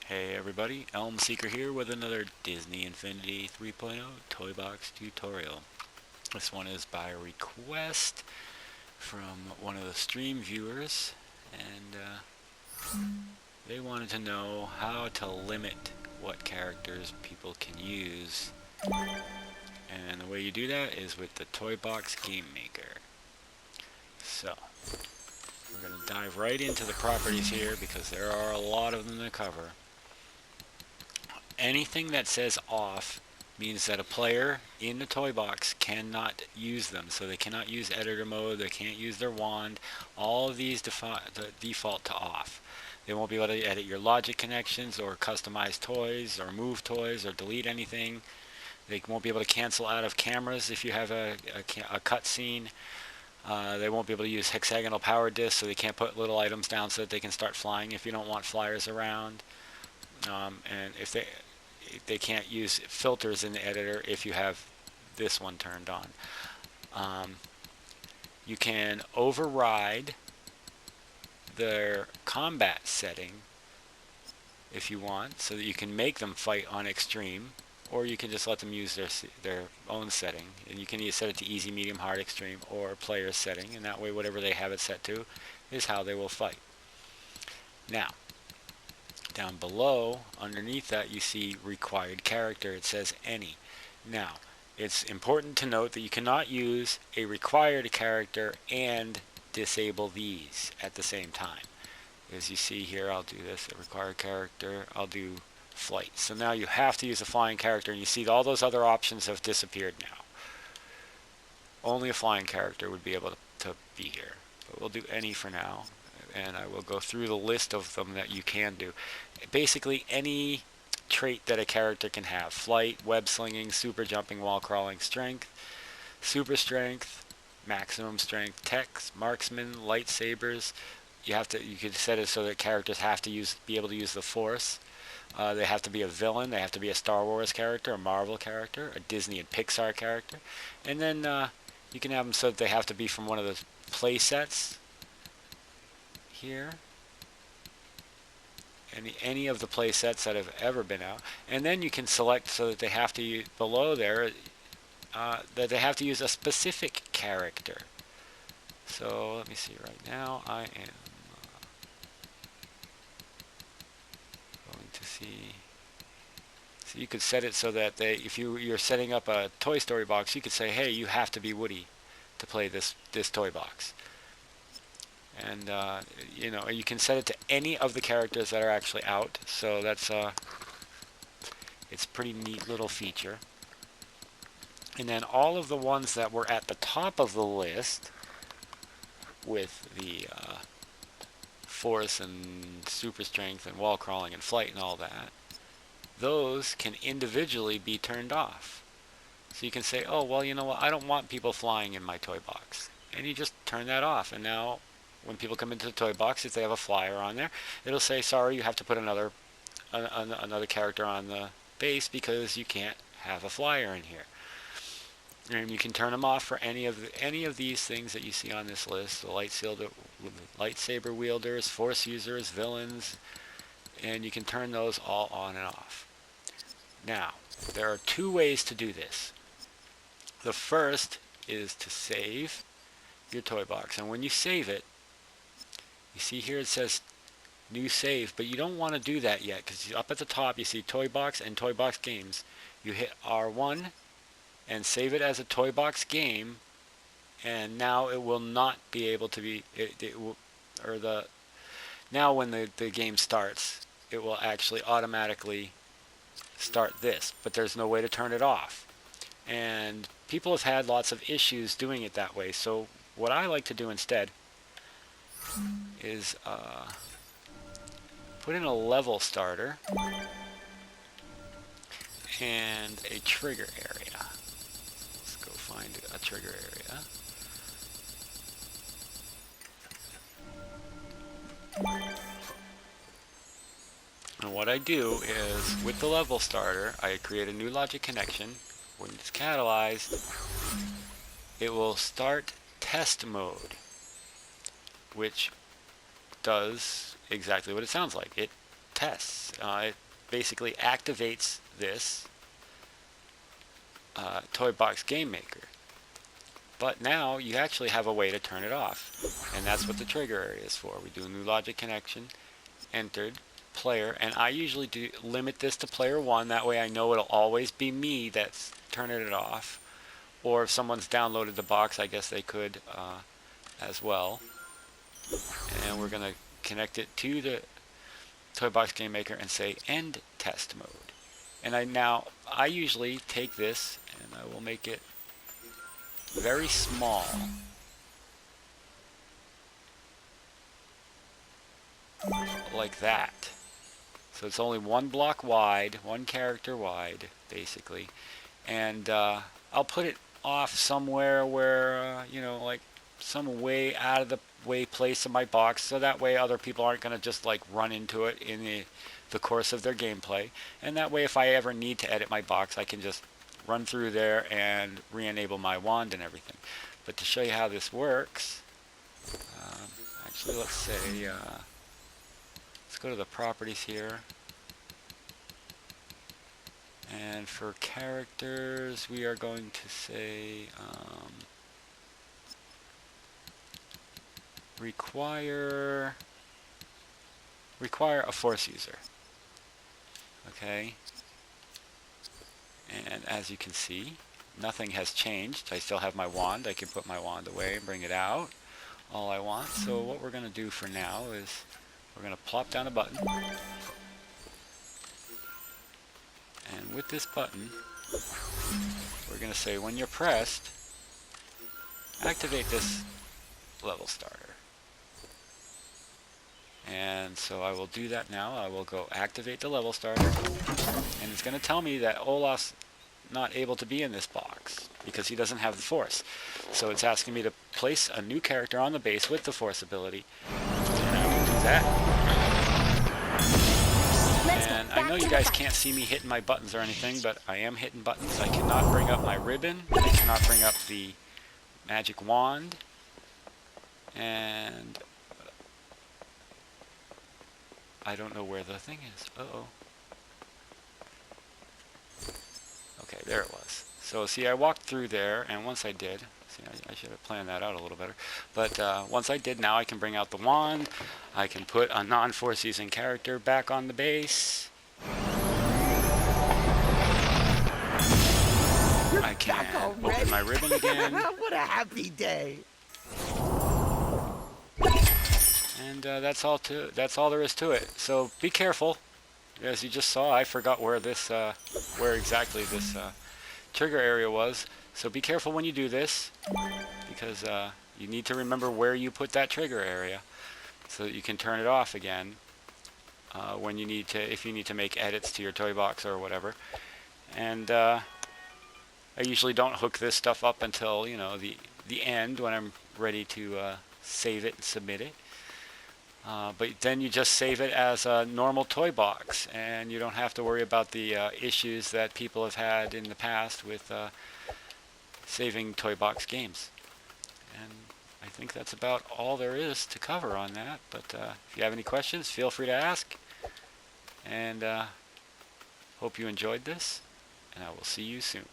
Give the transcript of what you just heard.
Hey everybody, Elm Seeker here with another Disney Infinity 3.0 Toybox tutorial. This one is by request from one of the stream viewers, and they wanted to know how to limit what characters people can use. And the way you do that is with the Toybox Game Maker. So, we're going to dive right into the properties here because there are a lot of them to cover. Anything that says off means that a player in the toy box cannot use them. So they cannot use editor mode, they can't use their wand. All of these default to off. They won't be able to edit your logic connections or customize toys or move toys or delete anything. They won't be able to cancel out of cameras if you have a cut scene. They won't be able to use hexagonal power discs, so they can't put little items down so that they can start flying if you don't want flyers around. And if they can't use filters in the editor if you have this one turned on. You can override their combat setting if you want, so that you can make them fight on extreme, or you can just let them use their own setting. And you can either set it to easy, medium, hard, extreme, or player setting, and that way whatever they have it set to is how they will fight. Now, down below, underneath that, you see required character. It says any. Now, it's important to note that you cannot use a required character and disable these at the same time. As you see here, I'll do this, a required character, I'll do flight. So now you have to use a flying character, and you see all those other options have disappeared now. Only a flying character would be able to be here. But we'll do any for now, and I will go through the list of them that you can do. Basically any trait that a character can have: flight, web slinging, super jumping, wall crawling, strength, super strength, maximum strength, text, marksman, lightsabers. You can set it so that characters have to be able to use the force. They have to be a villain, they have to be a Star Wars character, a Marvel character, a Disney and Pixar character, and then you can have them so that they have to be from one of the play sets here, any of the play sets that have ever been out. And then you can select so that they have to use, below there, that they have to use a specific character. So let me see, right now I am going to see. So you could set it so that if you're setting up a Toy Story box, you could say, hey, you have to be Woody to play this toy box. And you can set it to any of the characters that are actually out. So that's it's a pretty neat little feature. And then all of the ones that were at the top of the list with the force and super strength and wall crawling and flight and all that, those can individually be turned off. So you can say, oh, well, you know what, I don't want people flying in my toy box. And you just turn that off. And now when people come into the toy box, if they have a flyer on there, it'll say, sorry, you have to put another character on the base because you can't have a flyer in here. And you can turn them off for any of these things that you see on this list: the lightsaber wielders, force users, villains, and you can turn those all on and off. Now, there are two ways to do this. The first is to save your toy box, and when you save it, you see here it says new save, but you don't want to do that yet, because up at the top you see Toy Box and Toy Box Games. You hit R1 and save it as a Toy Box game, and now it will not be able to be, now when the game starts, it will actually automatically start this, but there's no way to turn it off. And people have had lots of issues doing it that way, so what I like to do instead is put in a level starter and a trigger area. Let's go find a trigger area. And what I do is, with the level starter, I create a new logic connection. When it's catalyzed, it will start test mode, which does exactly what it sounds like. It tests. It basically activates this Toybox Game Maker. But now you actually have a way to turn it off, and that's what the trigger area is for. We do a new logic connection, entered, player, and I usually do limit this to player 1. That way I know it'll always be me that's turning it off. Or if someone's downloaded the box, I guess they could as well. And we're going to connect it to the Toybox Game Maker and say end test mode. And I usually take this and I will make it very small. Like that. So it's only one block wide, one character wide, basically. And I'll put it off somewhere where, you know, like some way out of the way place in my box, so that way other people aren't going to just like run into it in the course of their gameplay. And that way if I ever need to edit my box, I can just run through there and re-enable my wand and everything. But to show you how this works, actually let's say, let's go to the properties here. And for characters, we are going to say require a force user. Okay. And as you can see, nothing has changed. I still have my wand. I can put my wand away and bring it out all I want. So what we're going to do for now is we're going to plop down a button. And with this button, we're going to say when you're pressed, activate this level starter. And so I will do that now. I will go activate the level starter. And it's going to tell me that Olaf's not able to be in this box because he doesn't have the force. So it's asking me to place a new character on the base with the force ability. And I will do that. And I know you guys can't see me hitting my buttons or anything, but I am hitting buttons. I cannot bring up my ribbon. I cannot bring up the magic wand. And I don't know where the thing is. Uh-oh. Okay, there it was. So see, I walked through there, and once I did, see, I should have planned that out a little better. But once I did, now I can bring out the wand. I can put a non-force using character back on the base. I can open my ribbon again. What a happy day! And that's all there is to it. So be careful. As you just saw, I forgot where this, where exactly this trigger area was. So be careful when you do this, because you need to remember where you put that trigger area, so that you can turn it off again when you need to, if you need to make edits to your toy box or whatever. And I usually don't hook this stuff up until, you know, the end, when I'm ready to save it and submit it. But then you just save it as a normal toy box, and you don't have to worry about the issues that people have had in the past with saving toy box games. And I think that's about all there is to cover on that. But if you have any questions, feel free to ask. And hope you enjoyed this, and I will see you soon.